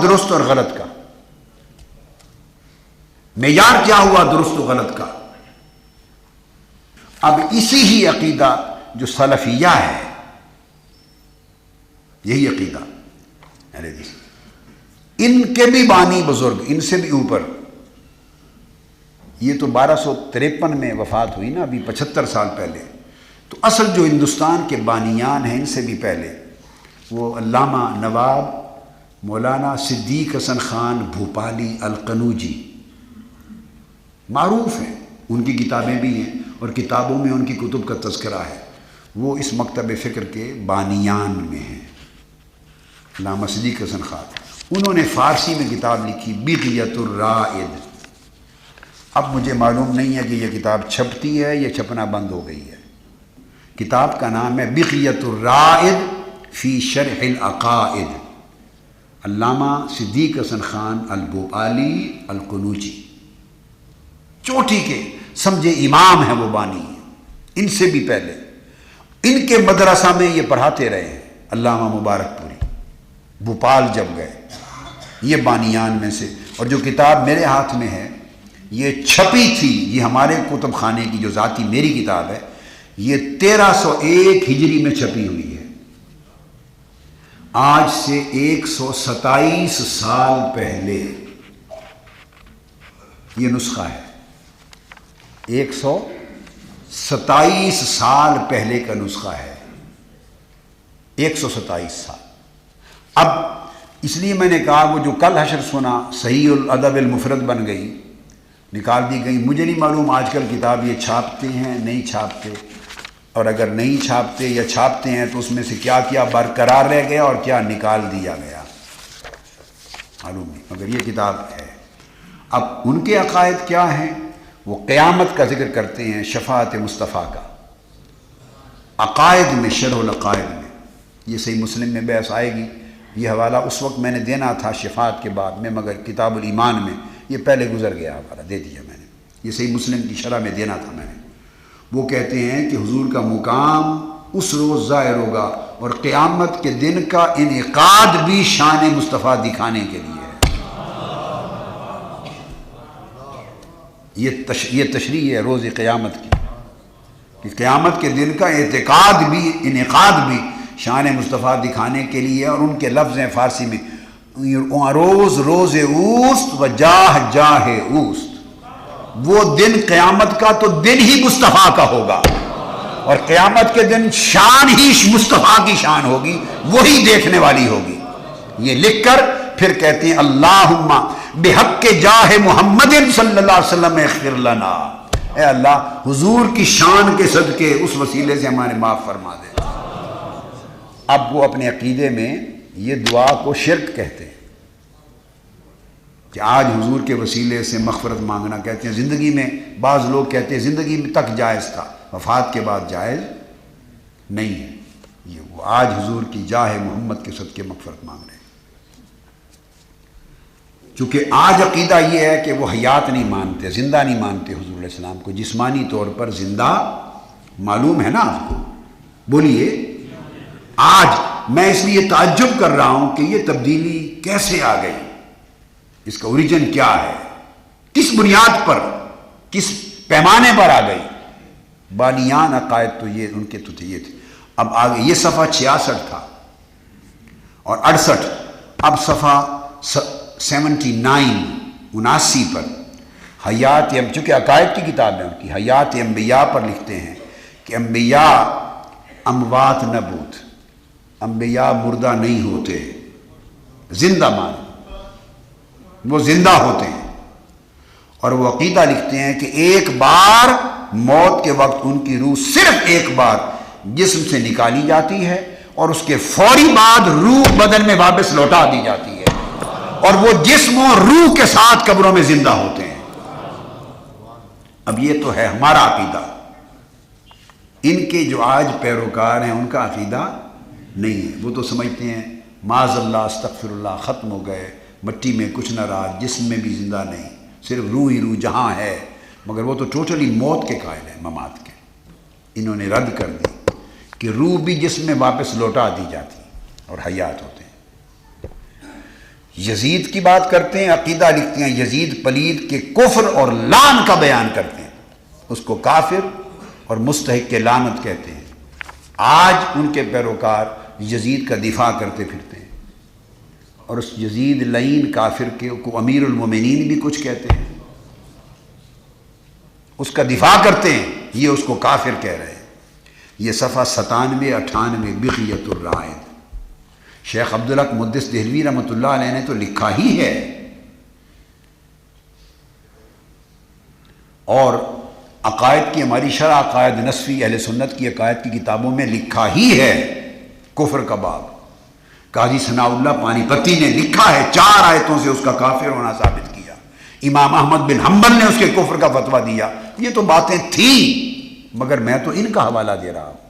درست اور غلط کا معیار کیا ہوا درست و غلط کا؟ اب اسی ہی عقیدہ جو سلفیہ ہے، یہی عقیدہ ان کے بھی بانی بزرگ، ان سے بھی اوپر، یہ تو 1253 میں وفات ہوئی نا، ابھی 75 سال پہلے، تو اصل جو ہندوستان کے بانیان ہیں ان سے بھی پہلے وہ علامہ نواب مولانا صدیق حسن خان بھوپالی القنوجی معروف ہیں، ان کی کتابیں بھی ہیں اور کتابوں میں ان کی کتب کا تذکرہ ہے، وہ اس مکتب فکر کے بانیان میں ہیں، علامہ صدیق حسن خان۔ انہوں نے فارسی میں کتاب لکھی بغیۃ الرائد۔ اب مجھے معلوم نہیں ہے کہ یہ کتاب چھپتی ہے یا چھپنا بند ہو گئی ہے۔ کتاب کا نام ہے بغیۃ الرائد فی شرح العقائد، علامہ صدیق حسن خان البھوپالی القنوجی، چوٹی کے سمجھے امام ہیں، وہ بانی ہیں، ان سے بھی پہلے ان کے مدرسہ میں یہ پڑھاتے رہے ہیں، علامہ مبارک پوری بھوپال جب گئے، یہ بانیان میں سے۔ اور جو کتاب میرے ہاتھ میں ہے یہ چھپی تھی، یہ ہمارے کتب خانے کی جو ذاتی میری کتاب ہے، یہ 1301 ہجری میں چھپی ہوئی ہے، آج سے 127 سال پہلے یہ نسخہ ہے، 127 سال پہلے کا نسخہ ہے، 127 سال۔ اب اس لیے میں نے کہا وہ جو کل حشر سنا صحیح الادب المفرد بن گئی، نکال دی گئی، مجھے نہیں معلوم آج کل کتاب یہ چھاپتے ہیں نہیں چھاپتے، اور اگر نہیں چھاپتے یا چھاپتے ہیں تو اس میں سے کیا کیا برقرار رہ گیا اور کیا نکال دیا گیا معلوم نہیں، مگر یہ کتاب ہے۔ اب ان کے عقائد کیا ہیں؟ وہ قیامت کا ذکر کرتے ہیں، شفاعت مصطفیٰ کا، عقائد میں، شرح العقائد میں، یہ صحیح مسلم میں بحث آئے گی، یہ حوالہ اس وقت میں نے دینا تھا شفاعت کے بعد میں، مگر کتاب الایمان میں یہ پہلے گزر گیا، حوالہ دے دیا میں نے، یہ صحیح مسلم کی شرح میں دینا تھا میں نے۔ وہ کہتے ہیں کہ حضور کا مقام اس روز ظاہر ہوگا اور قیامت کے دن کا انعقاد بھی شان مصطفیٰ دکھانے کے لیے ہے۔ یہ تشریح ہے روز قیامت کی، کہ قیامت کے دن کا اعتقاد بھی، انعقاد بھی شان مصطفیٰ دکھانے کے لیے، اور ان کے لفظ ہیں فارسی میں روز روز اوست و جاہ جاہ اوست، وہ دن قیامت کا تو دن ہی مصطفیٰ کا ہوگا، اور قیامت کے دن شان ہی مصطفیٰ کی شان ہوگی، وہی دیکھنے والی ہوگی۔ یہ لکھ کر پھر کہتے ہیں اللہم بحق جاہ محمد صلی اللہ علیہ وسلم اغفر لنا، اے اللہ حضور کی شان کے صدقے اس وسیلے سے ہمارے معاف فرما دے۔ اب وہ اپنے عقیدے میں یہ دعا کو شرک کہتے ہیں کہ آج حضور کے وسیلے سے مغفرت مانگنا، کہتے ہیں زندگی میں، بعض لوگ کہتے ہیں زندگی میں تک جائز تھا، وفات کے بعد جائز نہیں ہے، یہ وہ آج حضور کی جاہ محمد کے صدقے مغفرت مانگ رہے ہیں۔ چونکہ آج عقیدہ یہ ہے کہ وہ حیات نہیں مانتے، زندہ نہیں مانتے حضور علیہ السلام کو، جسمانی طور پر زندہ معلوم ہے نا آپ کو، بولیے۔ آج میں اس لیے تعجب کر رہا ہوں کہ یہ تبدیلی کیسے آ گئی، اس کا اوریجن کیا ہے، کس بنیاد پر، کس پیمانے پر آ گئی۔ بانیان عقائد تو یہ ان کے تو یہ تھے۔ اب آگے یہ صفحہ 66 تھا اور 68، اب صفحہ 79 پر حیات، چونکہ عقائد کی کتاب ہے ان کی، حیات انبیاء پر لکھتے ہیں کہ انبیاء اموات نبوت، انبیاء مردہ نہیں ہوتے، زندہ مانو، وہ زندہ ہوتے ہیں، اور وہ عقیدہ لکھتے ہیں کہ ایک بار موت کے وقت ان کی روح صرف ایک بار جسم سے نکالی جاتی ہے اور اس کے فوری بعد روح بدن میں واپس لوٹا دی جاتی ہے، اور وہ جسم و روح کے ساتھ قبروں میں زندہ ہوتے ہیں۔ اب یہ تو ہے ہمارا عقیدہ، ان کے جو آج پیروکار ہیں ان کا عقیدہ نہیں ہے، وہ تو سمجھتے ہیں معاذ اللہ استغفر اللہ، ختم ہو گئے، مٹی میں کچھ نہ رہا، جسم میں بھی زندہ نہیں، صرف روح ہی روح جہاں ہے، مگر وہ تو ٹوٹلی موت کے قائل ہیں، ممات کے۔ انہوں نے رد کر دی کہ روح بھی جسم میں واپس لوٹا دی جاتی اور حیات ہوتے ہیں۔ یزید کی بات کرتے ہیں، عقیدہ لکھتے ہیں یزید پلید کے کفر اور لعن کا بیان کرتے ہیں، اس کو کافر اور مستحق کے لعنت کہتے ہیں۔ آج ان کے پیروکار یزید کا دفاع کرتے پھرتے ہیں، اور اس یزید لعین کافر کے کو امیر المومنین بھی کچھ کہتے ہیں، اس کا دفاع کرتے ہیں، یہ اس کو کافر کہہ رہے ہیں۔ یہ صفحہ 97 98 بغیۃ الرائد۔ شیخ عبدالحق محدث دہلوی رحمۃ اللہ علیہ نے تو لکھا ہی ہے، اور عقائد کی ہماری شرح عقائد نصفی اہل سنت کی عقائد کی کتابوں میں لکھا ہی ہے کفر کا باب۔ قاضی ثناء اللہ پانی پتی نے لکھا ہے، 4 آیتوں سے اس کا کافر ہونا ثابت کیا۔ امام احمد بن حنبل نے اس کے کفر کا فتویٰ دیا۔ یہ تو باتیں تھیں، مگر میں تو ان کا حوالہ دے رہا ہوں۔